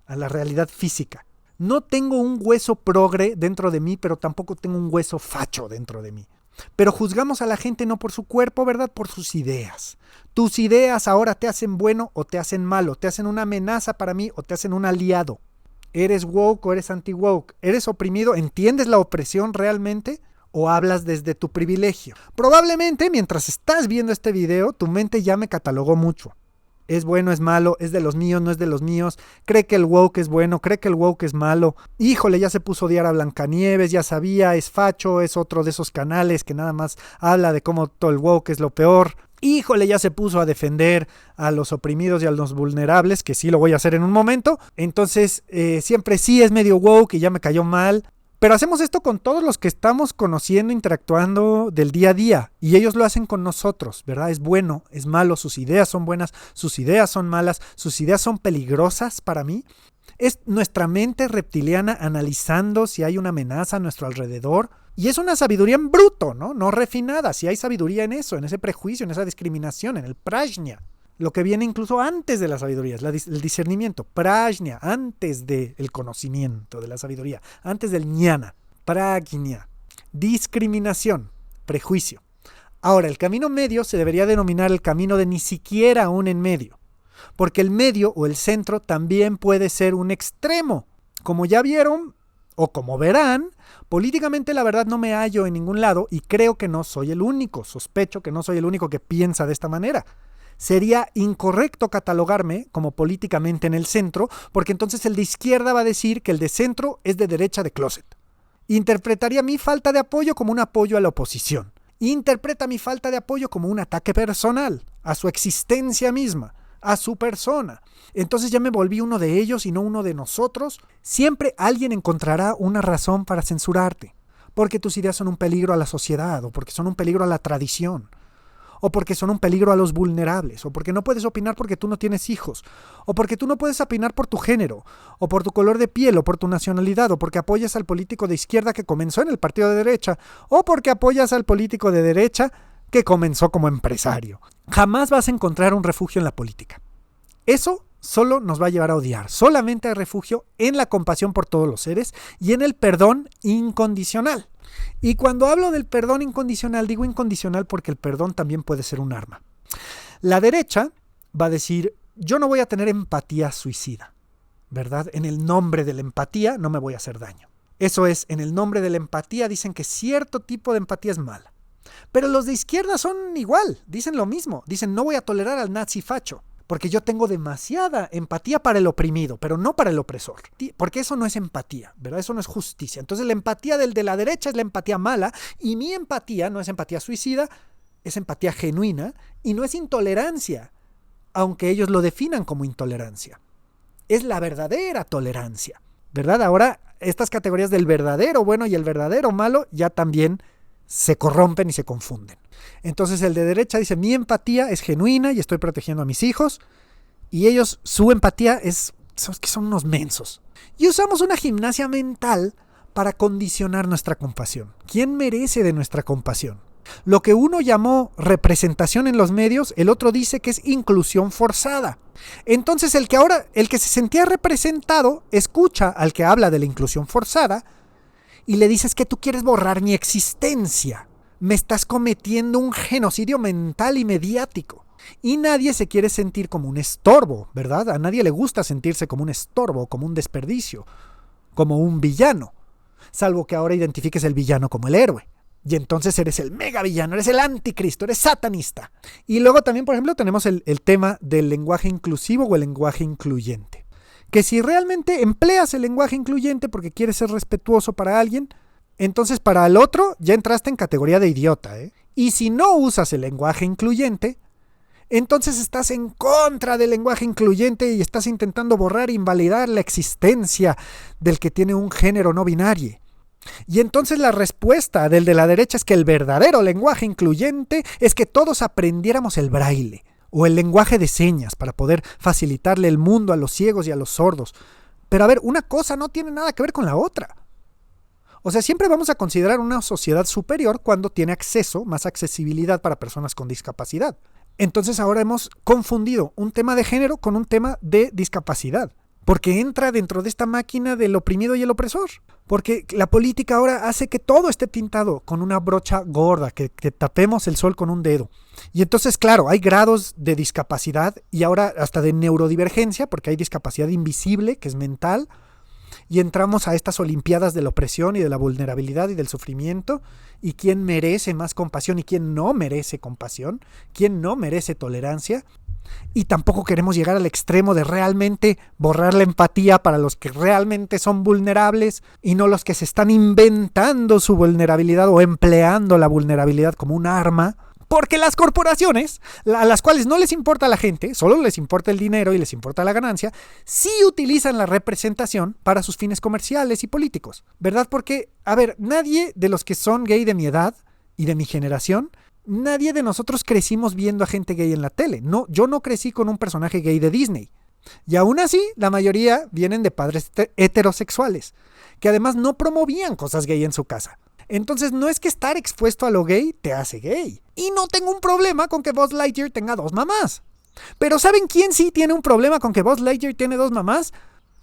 A la realidad física. No tengo un hueso progre dentro de mí, pero tampoco tengo un hueso facho dentro de mí. Pero juzgamos a la gente no por su cuerpo, ¿verdad? Por sus ideas. Tus ideas ahora te hacen bueno o te hacen malo. Te hacen una amenaza para mí o te hacen un aliado. ¿Eres woke o eres anti-woke? ¿Eres oprimido? ¿Entiendes la opresión realmente? ¿O hablas desde tu privilegio? Probablemente mientras estás viendo este video, tu mente ya me catalogó mucho. Es bueno, es malo, es de los míos, no es de los míos. Cree que el woke es bueno, cree que el woke es malo. Híjole, ya se puso a odiar a Blancanieves, ya sabía, es facho, es otro de esos canales que nada más habla de cómo todo el woke es lo peor. Híjole, ya se puso a defender a los oprimidos y a los vulnerables, que sí lo voy a hacer en un momento. Entonces, siempre sí es medio woke y ya me cayó mal. Pero hacemos esto con todos los que estamos conociendo, interactuando del día a día. Y ellos lo hacen con nosotros, ¿verdad? Es bueno, es malo, sus ideas son buenas, sus ideas son malas, sus ideas son peligrosas para mí. Es nuestra mente reptiliana analizando si hay una amenaza a nuestro alrededor. Y es una sabiduría en bruto, ¿no? No refinada. Si hay sabiduría en eso, en ese prejuicio, en esa discriminación, en el prajna. Lo que viene incluso antes de la sabiduría, es el discernimiento. Prajna, antes del conocimiento, de la sabiduría. Antes del jnana. Prajna. Discriminación, prejuicio. Ahora, el camino medio se debería denominar el camino de ni siquiera un en medio. Porque el medio o el centro también puede ser un extremo. Como ya vieron, o como verán, políticamente la verdad no me hallo en ningún lado y creo que no soy el único. Sospecho que no soy el único que piensa de esta manera. Sería incorrecto catalogarme como políticamente en el centro, porque entonces el de izquierda va a decir que el de centro es de derecha de closet. Interpretaría mi falta de apoyo como un apoyo a la oposición. Interpreta mi falta de apoyo como un ataque personal, a su existencia misma, a su persona. Entonces ya me volví uno de ellos y no uno de nosotros. Siempre alguien encontrará una razón para censurarte, porque tus ideas son un peligro a la sociedad, o porque son un peligro a la tradición, o porque son un peligro a los vulnerables, o porque no puedes opinar porque tú no tienes hijos, o porque tú no puedes opinar por tu género, o por tu color de piel, o por tu nacionalidad, o porque apoyas al político de izquierda que comenzó en el partido de derecha, o porque apoyas al político de derecha que comenzó como empresario. Jamás vas a encontrar un refugio en la política. Eso solo nos va a llevar a odiar. Solamente hay refugio en la compasión por todos los seres y en el perdón incondicional. Y cuando hablo del perdón incondicional, digo incondicional porque el perdón también puede ser un arma. La derecha va a decir, yo no voy a tener empatía suicida, ¿verdad? En el nombre de la empatía no me voy a hacer daño. Eso es, en el nombre de la empatía dicen que cierto tipo de empatía es mala. Pero los de izquierda son igual, dicen lo mismo. Dicen, no voy a tolerar al nazi facho. Porque yo tengo demasiada empatía para el oprimido, pero no para el opresor. Porque eso no es empatía, ¿verdad? Eso no es justicia. Entonces la empatía del de la derecha es la empatía mala, y mi empatía no es empatía suicida, es empatía genuina, y no es intolerancia, aunque ellos lo definan como intolerancia. Es la verdadera tolerancia, ¿verdad? Ahora, estas categorías del verdadero bueno y el verdadero malo ya también se corrompen y se confunden. Entonces el de derecha dice, mi empatía es genuina y estoy protegiendo a mis hijos, y ellos, su empatía son unos mensos. Y usamos una gimnasia mental para condicionar nuestra compasión. ¿Quién merece de nuestra compasión? Lo que uno llamó representación en los medios, el otro dice que es inclusión forzada. Entonces el que se sentía representado escucha al que habla de la inclusión forzada y le dices que tú quieres borrar mi existencia. Me estás cometiendo un genocidio mental y mediático. Y nadie se quiere sentir como un estorbo, ¿verdad? A nadie le gusta sentirse como un estorbo, como un desperdicio, como un villano. Salvo que ahora identifiques el villano como el héroe. Y entonces eres el mega villano, eres el anticristo, eres satanista. Y luego también, por ejemplo, tenemos el tema del lenguaje inclusivo o el lenguaje incluyente. Que si realmente empleas el lenguaje incluyente porque quieres ser respetuoso para alguien, entonces para el otro ya entraste en categoría de idiota, ¿eh? Y si no usas el lenguaje incluyente, entonces estás en contra del lenguaje incluyente y estás intentando borrar e invalidar la existencia del que tiene un género no binario. Y entonces la respuesta del de la derecha es que el verdadero lenguaje incluyente es que todos aprendiéramos el braille o el lenguaje de señas para poder facilitarle el mundo a los ciegos y a los sordos. Pero a ver, una cosa no tiene nada que ver con la otra. O sea, siempre vamos a considerar una sociedad superior cuando tiene acceso, más accesibilidad para personas con discapacidad. Entonces ahora hemos confundido un tema de género con un tema de discapacidad. Porque entra dentro de esta máquina del oprimido y el opresor. Porque la política ahora hace que todo esté pintado con una brocha gorda, que tapemos el sol con un dedo. Y entonces, claro, hay grados de discapacidad y ahora hasta de neurodivergencia, porque hay discapacidad invisible, que es mental. Y entramos a estas olimpiadas de la opresión y de la vulnerabilidad y del sufrimiento. Y quién merece más compasión y quién no merece compasión, quién no merece tolerancia. Y tampoco queremos llegar al extremo de realmente borrar la empatía para los que realmente son vulnerables y no los que se están inventando su vulnerabilidad o empleando la vulnerabilidad como un arma. Porque las corporaciones, a las cuales no les importa a la gente, solo les importa el dinero y les importa la ganancia, sí utilizan la representación para sus fines comerciales y políticos, ¿verdad? Porque, a ver, nadie de los que son gay de mi edad y de mi generación, nadie de nosotros crecimos viendo a gente gay en la tele. No, yo no crecí con un personaje gay de Disney. Y aún así, la mayoría vienen de padres heterosexuales, que además no promovían cosas gay en su casa. Entonces no es que estar expuesto a lo gay te hace gay. Y no tengo un problema con que Buzz Lightyear tenga 2 mamás. Pero ¿saben quién sí tiene un problema con que Buzz Lightyear tiene 2 mamás?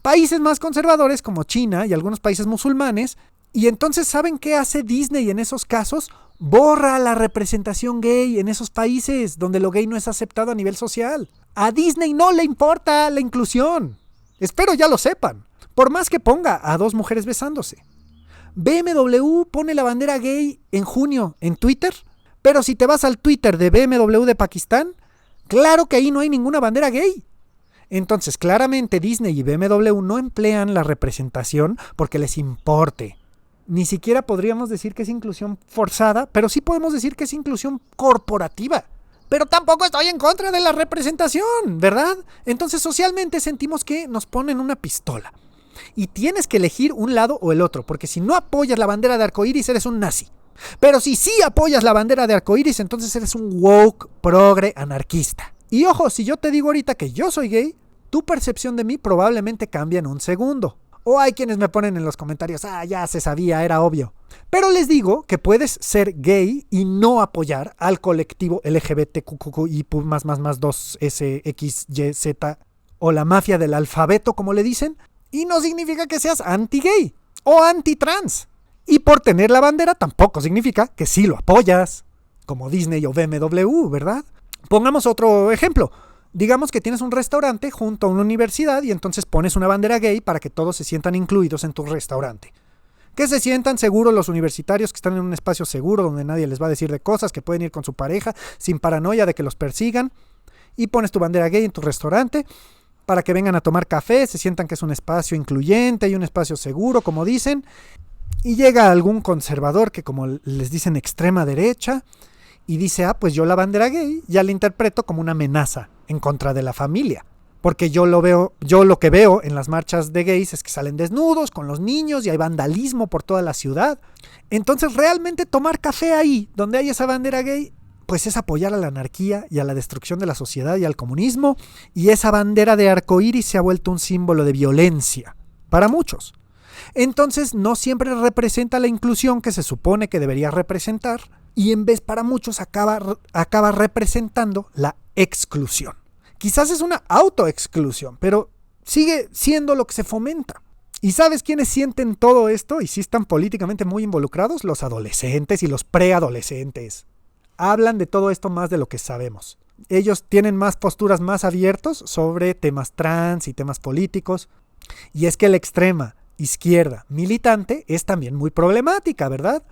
Países más conservadores como China y algunos países musulmanes. Y entonces ¿saben qué hace Disney en esos casos? Borra la representación gay en esos países donde lo gay no es aceptado a nivel social. A Disney no le importa la inclusión. Espero ya lo sepan. Por más que ponga a 2 mujeres besándose. BMW pone la bandera gay en junio en Twitter, pero si te vas al Twitter de BMW de Pakistán, claro que ahí no hay ninguna bandera gay. Entonces, claramente Disney y BMW no emplean la representación porque les importe. Ni siquiera podríamos decir que es inclusión forzada, pero sí podemos decir que es inclusión corporativa. Pero tampoco estoy en contra de la representación, ¿verdad? Entonces, socialmente sentimos que nos ponen una pistola. Y tienes que elegir un lado o el otro, porque si no apoyas la bandera de arcoíris eres un nazi. Pero si sí apoyas la bandera de arcoíris, entonces eres un woke, progre, anarquista. Y ojo, si yo te digo ahorita que yo soy gay, tu percepción de mí probablemente cambia en un segundo. O hay quienes me ponen en los comentarios, ya se sabía, era obvio. Pero les digo que puedes ser gay y no apoyar al colectivo LGBTQI++, 2SXYZ o la mafia del alfabeto, como le dicen. Y no significa que seas anti-gay o anti-trans. Y por tener la bandera tampoco significa que sí lo apoyas, como Disney o BMW, ¿verdad? Pongamos otro ejemplo. Digamos que tienes un restaurante junto a una universidad y entonces pones una bandera gay para que todos se sientan incluidos en tu restaurante. Que se sientan seguros los universitarios, que están en un espacio seguro donde nadie les va a decir de cosas, que pueden ir con su pareja sin paranoia de que los persigan. y pones tu bandera gay en tu restaurante para que vengan a tomar café, se sientan que es un espacio incluyente y un espacio seguro, como dicen, y llega algún conservador que, como les dicen, extrema derecha, y dice, pues yo la bandera gay ya la interpreto como una amenaza en contra de la familia. Porque yo lo que veo en las marchas de gays es que salen desnudos con los niños y hay vandalismo por toda la ciudad. Entonces realmente tomar café ahí, donde hay esa bandera gay, pues es apoyar a la anarquía y a la destrucción de la sociedad y al comunismo. Y esa bandera de arcoíris se ha vuelto un símbolo de violencia para muchos. Entonces no siempre representa la inclusión que se supone que debería representar, y en vez para muchos acaba representando la exclusión. Quizás es una autoexclusión, pero sigue siendo lo que se fomenta. ¿Y sabes quiénes sienten todo esto y sí están políticamente muy involucrados? Los adolescentes y los preadolescentes. Hablan de todo esto más de lo que sabemos. Ellos tienen más posturas más abiertas sobre temas trans y temas políticos. Y es que la extrema izquierda militante es también muy problemática, ¿verdad?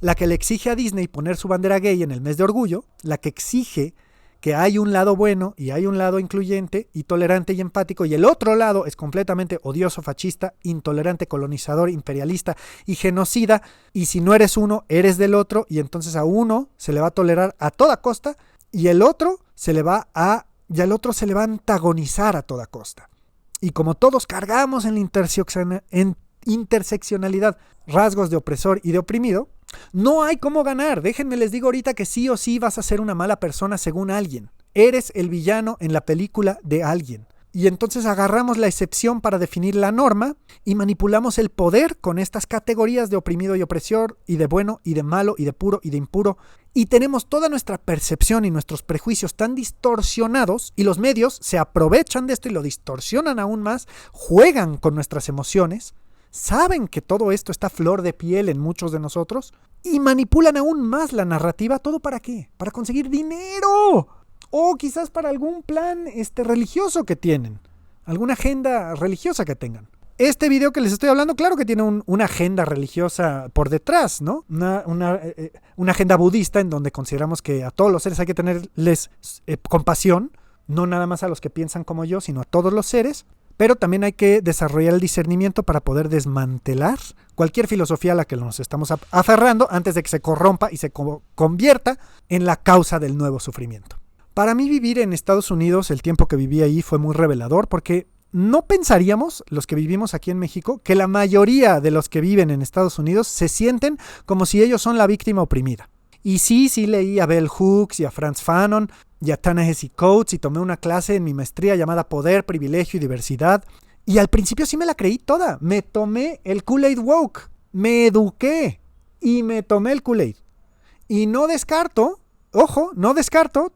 La que le exige a Disney poner su bandera gay en el mes de orgullo, la que exige que hay un lado bueno y hay un lado incluyente y tolerante y empático, y el otro lado es completamente odioso, fascista, intolerante, colonizador, imperialista y genocida, y si no eres uno, eres del otro, y entonces a uno se le va a tolerar a toda costa y al otro se le va a antagonizar a toda costa. Y como todos cargamos en la interseccionalidad rasgos de opresor y de oprimido, no hay cómo ganar. Déjenme les digo ahorita que sí o sí vas a ser una mala persona según alguien. Eres el villano en la película de alguien. Y entonces agarramos la excepción para definir la norma y manipulamos el poder con estas categorías de oprimido y opresor, y de bueno y de malo y de puro y de impuro. Y tenemos toda nuestra percepción y nuestros prejuicios tan distorsionados, y los medios se aprovechan de esto y lo distorsionan aún más, juegan con nuestras emociones, saben que todo esto está a flor de piel en muchos de nosotros y manipulan aún más la narrativa. ¿Todo para qué? Para conseguir dinero. O quizás para algún plan religioso que tienen. Alguna agenda religiosa que tengan. Este video que les estoy hablando, claro que tiene una agenda religiosa por detrás, ¿no? Una agenda budista en donde consideramos que a todos los seres hay que tenerles compasión. No nada más a los que piensan como yo, sino a todos los seres. Pero también hay que desarrollar el discernimiento para poder desmantelar cualquier filosofía a la que nos estamos aferrando antes de que se corrompa y se convierta en la causa del nuevo sufrimiento. Para mí vivir en Estados Unidos, el tiempo que viví ahí, fue muy revelador porque no pensaríamos, los que vivimos aquí en México, que la mayoría de los que viven en Estados Unidos se sienten como si ellos son la víctima oprimida. Y sí leí a Bell Hooks y a Frantz Fanon y a Ta-Nehisi Coates y tomé una clase en mi maestría llamada Poder, Privilegio y Diversidad. Y al principio sí me la creí toda. Me tomé el Kool-Aid woke. Me eduqué y me tomé el Kool-Aid. Y no descarto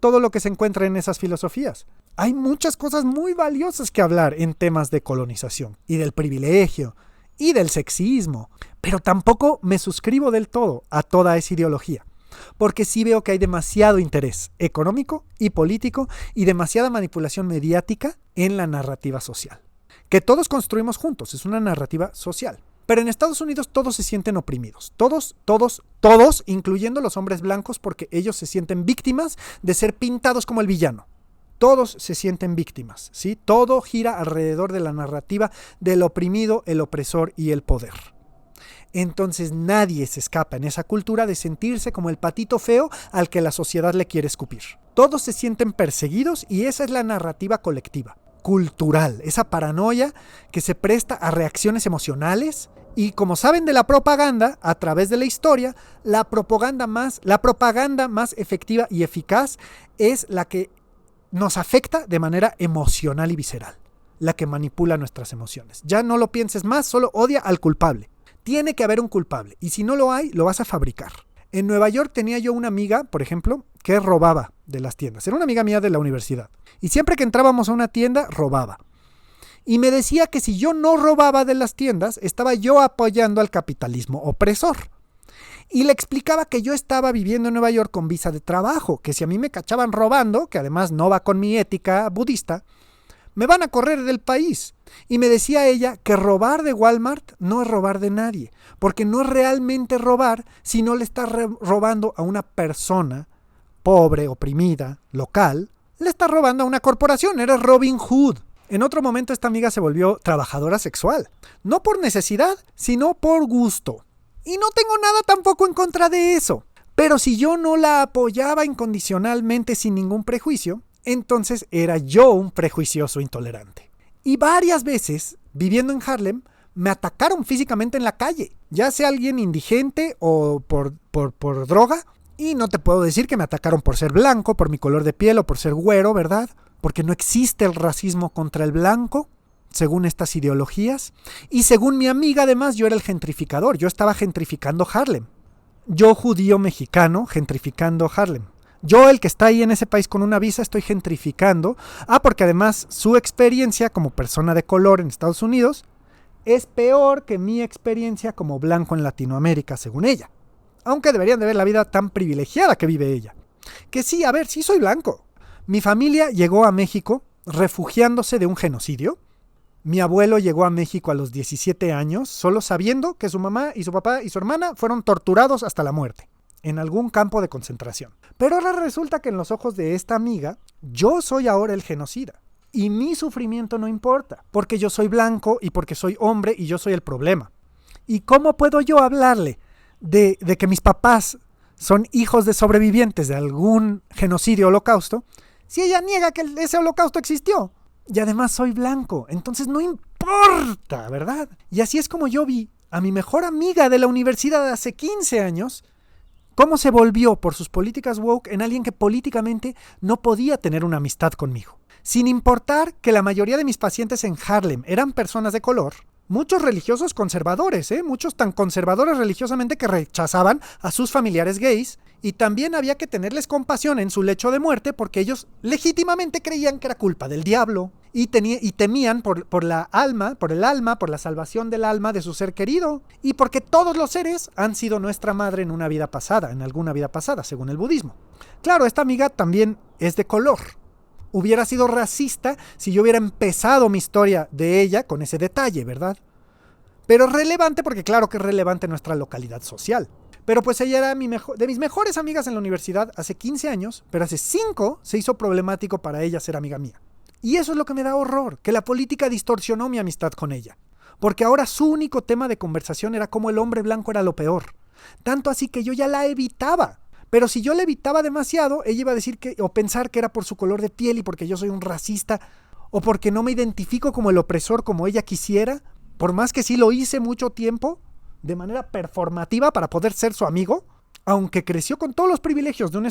todo lo que se encuentra en esas filosofías. Hay muchas cosas muy valiosas que hablar en temas de colonización y del privilegio y del sexismo. Pero tampoco me suscribo del todo a toda esa ideología. Porque sí veo que hay demasiado interés económico y político y demasiada manipulación mediática en la narrativa social. Que todos construimos juntos, es una narrativa social. Pero en Estados Unidos todos se sienten oprimidos. Todos, incluyendo los hombres blancos, porque ellos se sienten víctimas de ser pintados como el villano. Todos se sienten víctimas, ¿sí? Todo gira alrededor de la narrativa del oprimido, el opresor y el poder. Entonces nadie se escapa en esa cultura de sentirse como el patito feo al que la sociedad le quiere escupir. Todos se sienten perseguidos y esa es la narrativa colectiva, cultural, esa paranoia que se presta a reacciones emocionales. Y como saben de la propaganda, a través de la historia, la propaganda más efectiva y eficaz es la que nos afecta de manera emocional y visceral, la que manipula nuestras emociones. Ya no lo pienses más, solo odia al culpable. Tiene que haber un culpable, y si no lo hay, lo vas a fabricar. En Nueva York tenía yo una amiga, por ejemplo, que robaba de las tiendas. Era una amiga mía de la universidad. Y siempre que entrábamos a una tienda, robaba. Y me decía que si yo no robaba de las tiendas, estaba yo apoyando al capitalismo opresor. Y le explicaba que yo estaba viviendo en Nueva York con visa de trabajo, que si a mí me cachaban robando, que además no va con mi ética budista, me van a correr del país. Y me decía ella que robar de Walmart no es robar de nadie, porque no es realmente robar si no le estás robando a una persona pobre, oprimida, local, le está robando a una corporación, eres Robin Hood. En otro momento esta amiga se volvió trabajadora sexual, no por necesidad, sino por gusto. Y no tengo nada tampoco en contra de eso. Pero si yo no la apoyaba incondicionalmente sin ningún prejuicio, entonces era yo un prejuicioso intolerante. Y varias veces, viviendo en Harlem, me atacaron físicamente en la calle, ya sea alguien indigente o por droga. Y no te puedo decir que me atacaron por ser blanco, por mi color de piel o por ser güero, ¿verdad? Porque no existe el racismo contra el blanco, según estas ideologías. Y según mi amiga, además, yo era el gentrificador. Yo estaba gentrificando Harlem. Yo, judío mexicano, gentrificando Harlem. Yo, el que está ahí en ese país con una visa, estoy gentrificando. Porque además su experiencia como persona de color en Estados Unidos es peor que mi experiencia como blanco en Latinoamérica, según ella. Aunque deberían de ver la vida tan privilegiada que vive ella. Que sí, a ver, sí soy blanco. Mi familia llegó a México refugiándose de un genocidio. Mi abuelo llegó a México a los 17 años, solo sabiendo que su mamá y su papá y su hermana fueron torturados hasta la muerte, en algún campo de concentración. Pero ahora resulta que en los ojos de esta amiga, yo soy ahora el genocida. Y mi sufrimiento no importa, porque yo soy blanco y porque soy hombre y yo soy el problema. ¿Y cómo puedo yo hablarle de que mis papás son hijos de sobrevivientes de algún genocidio o holocausto, si ella niega que ese holocausto existió? Y además soy blanco, entonces no importa, ¿verdad? Y así es como yo vi a mi mejor amiga de la universidad de hace 15 años, cómo se volvió por sus políticas woke en alguien que políticamente no podía tener una amistad conmigo. Sin importar que la mayoría de mis pacientes en Harlem eran personas de color, muchos religiosos conservadores, muchos tan conservadores religiosamente que rechazaban a sus familiares gays, y también había que tenerles compasión en su lecho de muerte porque ellos legítimamente creían que era culpa del diablo y temían por el alma, por la salvación del alma de su ser querido, y porque todos los seres han sido nuestra madre en una vida pasada, en alguna vida pasada, según el budismo. Claro, esta amiga también es de color. Hubiera sido racista si yo hubiera empezado mi historia de ella con ese detalle, ¿verdad? Pero es relevante porque claro que es relevante en nuestra localidad social. Pero pues ella era de mis mejores amigas en la universidad hace 15 años, pero hace 5 se hizo problemático para ella ser amiga mía. Y eso es lo que me da horror, que la política distorsionó mi amistad con ella. Porque ahora su único tema de conversación era cómo el hombre blanco era lo peor. Tanto así que yo ya la evitaba. Pero si yo la evitaba demasiado, ella iba a decir o pensar que era por su color de piel y porque yo soy un racista, o porque no me identifico como el opresor como ella quisiera, por más que sí lo hice mucho tiempo, de manera performativa para poder ser su amigo, aunque creció con todos los privilegios de un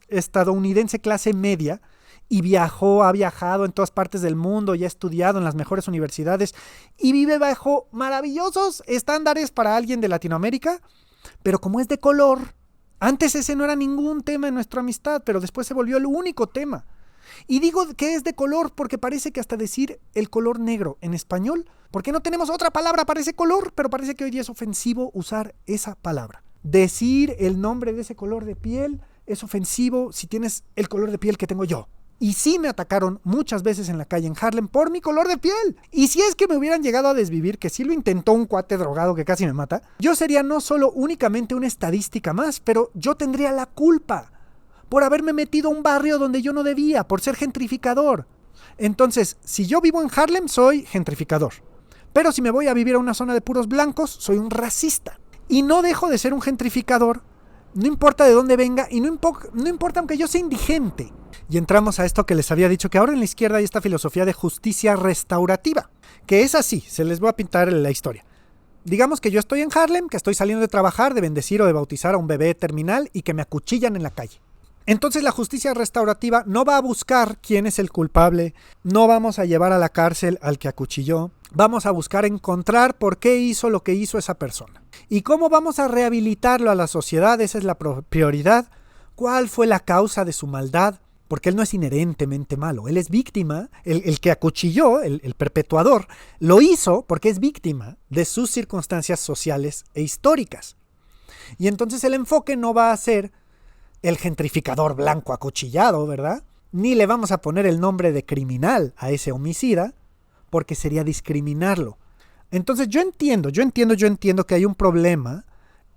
estadounidense clase media, y ha viajado en todas partes del mundo y ha estudiado en las mejores universidades, y vive bajo maravillosos estándares para alguien de Latinoamérica, pero como es de color, antes ese no era ningún tema en nuestra amistad, pero después se volvió el único tema. Y digo que es de color porque parece que hasta decir el color negro en español, porque no tenemos otra palabra para ese color, pero parece que hoy día es ofensivo usar esa palabra. Decir el nombre de ese color de piel es ofensivo si tienes el color de piel que tengo yo. Y sí me atacaron muchas veces en la calle en Harlem por mi color de piel. Y si es que me hubieran llegado a desvivir, que sí lo intentó un cuate drogado que casi me mata, yo sería no solo únicamente una estadística más, pero yo tendría la culpa por haberme metido a un barrio donde yo no debía, por ser gentrificador. Entonces, si yo vivo en Harlem, soy gentrificador. Pero si me voy a vivir a una zona de puros blancos, soy un racista. Y no dejo de ser un gentrificador, no importa de dónde venga y no importa aunque yo sea indigente. Y entramos a esto que les había dicho, que ahora en la izquierda hay esta filosofía de justicia restaurativa, que es así, se les voy a pintar la historia. Digamos que yo estoy en Harlem, que estoy saliendo de trabajar, de bendecir o de bautizar a un bebé terminal y que me acuchillan en la calle. Entonces la justicia restaurativa no va a buscar quién es el culpable, no vamos a llevar a la cárcel al que acuchilló, vamos a buscar encontrar por qué hizo lo que hizo esa persona. ¿Y cómo vamos a rehabilitarlo a la sociedad? Esa es la prioridad. ¿Cuál fue la causa de su maldad? Porque él no es inherentemente malo, él es víctima, el que acuchilló, el perpetuador, lo hizo porque es víctima de sus circunstancias sociales e históricas. Y entonces el enfoque no va a ser el gentrificador blanco acuchillado, ¿verdad? Ni le vamos a poner el nombre de criminal a ese homicida, porque sería discriminarlo. Entonces yo entiendo que hay un problema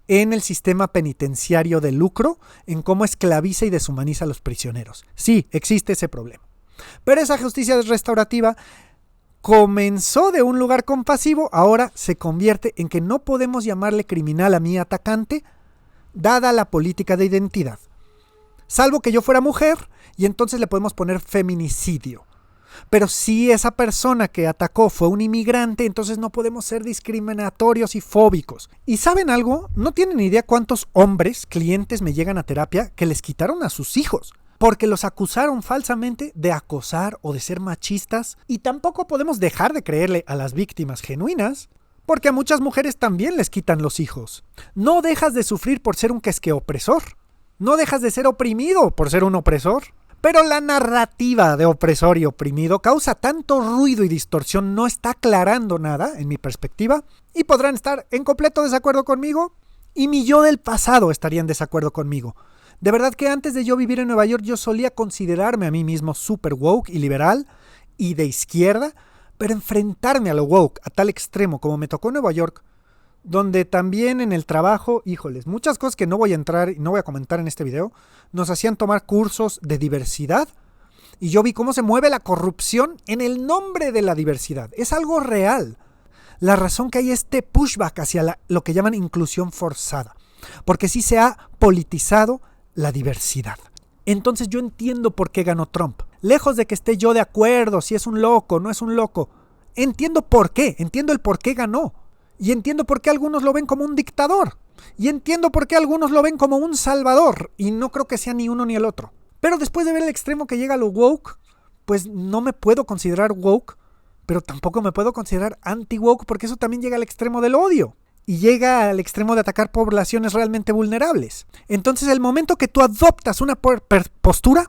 en el sistema penitenciario de lucro, en cómo esclaviza y deshumaniza a los prisioneros. Sí, existe ese problema. Pero esa justicia restaurativa comenzó de un lugar compasivo, ahora se convierte en que no podemos llamarle criminal a mi atacante, dada la política de identidad. Salvo que yo fuera mujer, y entonces le podemos poner feminicidio. Pero si esa persona que atacó fue un inmigrante, entonces no podemos ser discriminatorios y fóbicos. ¿Y saben algo? No tienen idea cuántos hombres, clientes me llegan a terapia que les quitaron a sus hijos porque los acusaron falsamente de acosar o de ser machistas. Y tampoco podemos dejar de creerle a las víctimas genuinas, porque a muchas mujeres también les quitan los hijos. No dejas de sufrir por ser un opresor. No dejas de ser oprimido por ser un opresor. Pero la narrativa de opresor y oprimido causa tanto ruido y distorsión, no está aclarando nada, en mi perspectiva, y podrán estar en completo desacuerdo conmigo, y mi yo del pasado estaría en desacuerdo conmigo. De verdad que antes de yo vivir en Nueva York, yo solía considerarme a mí mismo super woke y liberal, y de izquierda, pero enfrentarme a lo woke a tal extremo como me tocó en Nueva York, donde también en el trabajo, híjoles, muchas cosas que no voy a entrar y no voy a comentar en este video, nos hacían tomar cursos de diversidad y yo vi cómo se mueve la corrupción en el nombre de la diversidad. Es algo real. La razón que hay este pushback hacia lo que llaman inclusión forzada, porque sí se ha politizado la diversidad. Entonces yo entiendo por qué ganó Trump. Lejos de que esté yo de acuerdo si es un loco o no es un loco, entiendo por qué, entiendo el por qué ganó. Y entiendo por qué algunos lo ven como un dictador. Y entiendo por qué algunos lo ven como un salvador. Y no creo que sea ni uno ni el otro. Pero después de ver el extremo que llega a lo woke, pues no me puedo considerar woke, pero tampoco me puedo considerar anti-woke, porque eso también llega al extremo del odio. Y llega al extremo de atacar poblaciones realmente vulnerables. Entonces el momento que tú adoptas una postura,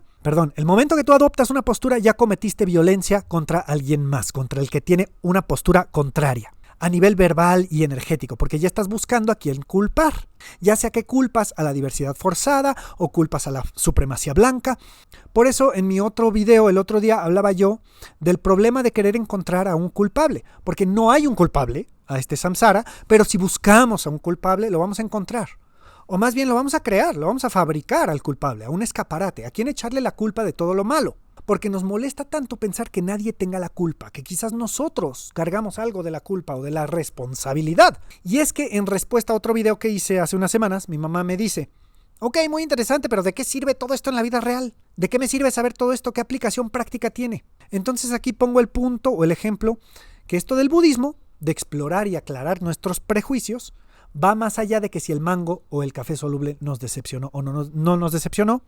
ya cometiste violencia contra alguien más, contra el que tiene una postura contraria. A nivel verbal y energético, porque ya estás buscando a quién culpar, ya sea que culpas a la diversidad forzada o culpas a la supremacía blanca. Por eso en mi otro video el otro día hablaba yo del problema de querer encontrar a un culpable, porque no hay un culpable a este samsara, pero si buscamos a un culpable lo vamos a encontrar. O más bien lo vamos a crear, lo vamos a fabricar al culpable, a un escaparate, a quien echarle la culpa de todo lo malo. Porque nos molesta tanto pensar que nadie tenga la culpa, que quizás nosotros cargamos algo de la culpa o de la responsabilidad. Y es que en respuesta a otro video que hice hace unas semanas, mi mamá me dice: ok, muy interesante, pero ¿de qué sirve todo esto en la vida real? ¿De qué me sirve saber todo esto? ¿Qué aplicación práctica tiene? Entonces aquí pongo el punto o el ejemplo que esto del budismo, de explorar y aclarar nuestros prejuicios, va más allá de que si el mango o el café soluble nos decepcionó o no nos decepcionó.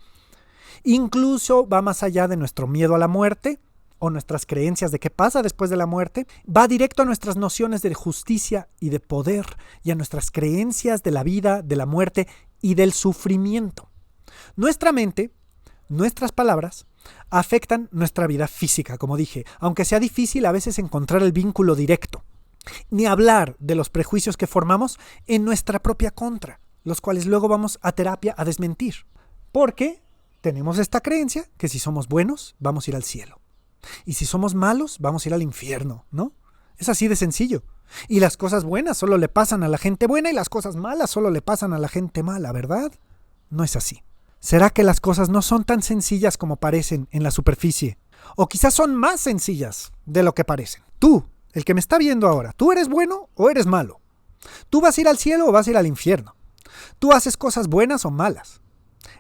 Incluso va más allá de nuestro miedo a la muerte o nuestras creencias de qué pasa después de la muerte. Va directo a nuestras nociones de justicia y de poder y a nuestras creencias de la vida, de la muerte y del sufrimiento. Nuestra mente, nuestras palabras, afectan nuestra vida física, como dije, aunque sea difícil a veces encontrar el vínculo directo. Ni hablar de los prejuicios que formamos en nuestra propia contra, los cuales luego vamos a terapia a desmentir. Porque tenemos esta creencia que si somos buenos, vamos a ir al cielo. Y si somos malos, vamos a ir al infierno, ¿no? Es así de sencillo. Y las cosas buenas solo le pasan a la gente buena y las cosas malas solo le pasan a la gente mala, ¿verdad? No es así. ¿Será que las cosas no son tan sencillas como parecen en la superficie? O quizás son más sencillas de lo que parecen. Tú, el que me está viendo ahora, ¿tú eres bueno o eres malo? ¿Tú vas a ir al cielo o vas a ir al infierno? ¿Tú haces cosas buenas o malas?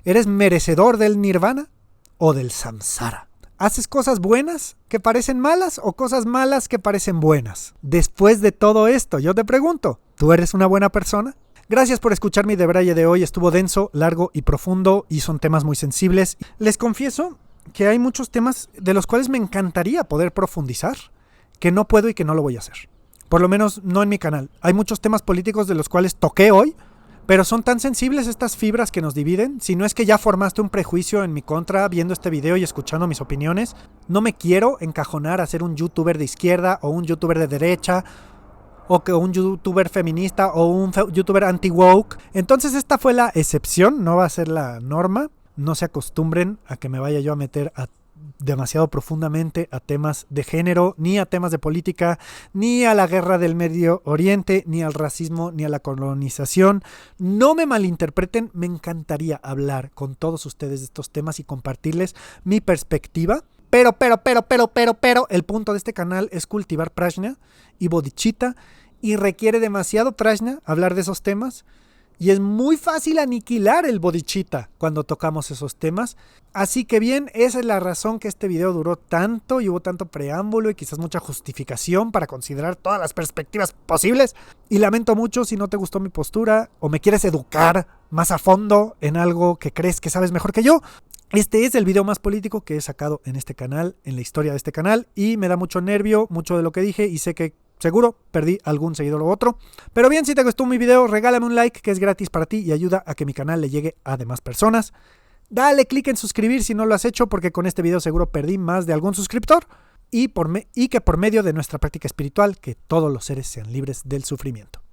¿Eres merecedor del nirvana o del samsara? ¿Haces cosas buenas que parecen malas o cosas malas que parecen buenas? Después de todo esto, yo te pregunto, ¿tú eres una buena persona? Gracias por escuchar mi debraye de hoy. Estuvo denso, largo y profundo y son temas muy sensibles. Les confieso que hay muchos temas de los cuales me encantaría poder profundizar, que no puedo y que no lo voy a hacer. Por lo menos no en mi canal. Hay muchos temas políticos de los cuales toqué hoy, pero son tan sensibles estas fibras que nos dividen. Si no es que ya formaste un prejuicio en mi contra viendo este video y escuchando mis opiniones, no me quiero encajonar a ser un youtuber de izquierda o un youtuber de derecha o que un youtuber feminista o un youtuber anti-woke. Entonces esta fue la excepción, no va a ser la norma. No se acostumbren a que me vaya yo a meter a demasiado profundamente a temas de género, ni a temas de política, ni a la guerra del Medio Oriente, ni al racismo, ni a la colonización. No me malinterpreten, me encantaría hablar con todos ustedes de estos temas y compartirles mi perspectiva. Pero, el punto de este canal es cultivar prajna y bodhicitta y requiere demasiado prajna hablar de esos temas. Y es muy fácil aniquilar el bodhicitta cuando tocamos esos temas. Así que bien, esa es la razón que este video duró tanto y hubo tanto preámbulo y quizás mucha justificación para considerar todas las perspectivas posibles. Y lamento mucho si no te gustó mi postura o me quieres educar más a fondo en algo que crees que sabes mejor que yo. Este es el video más político que he sacado en este canal, en la historia de este canal, y me da mucho nervio, mucho de lo que dije, y sé que seguro perdí algún seguidor u otro. Pero bien, si te gustó mi video, regálame un like que es gratis para ti y ayuda a que mi canal le llegue a demás personas. Dale click en suscribir si no lo has hecho, porque con este video seguro perdí más de algún suscriptor. Y que por medio de nuestra práctica espiritual, que todos los seres sean libres del sufrimiento.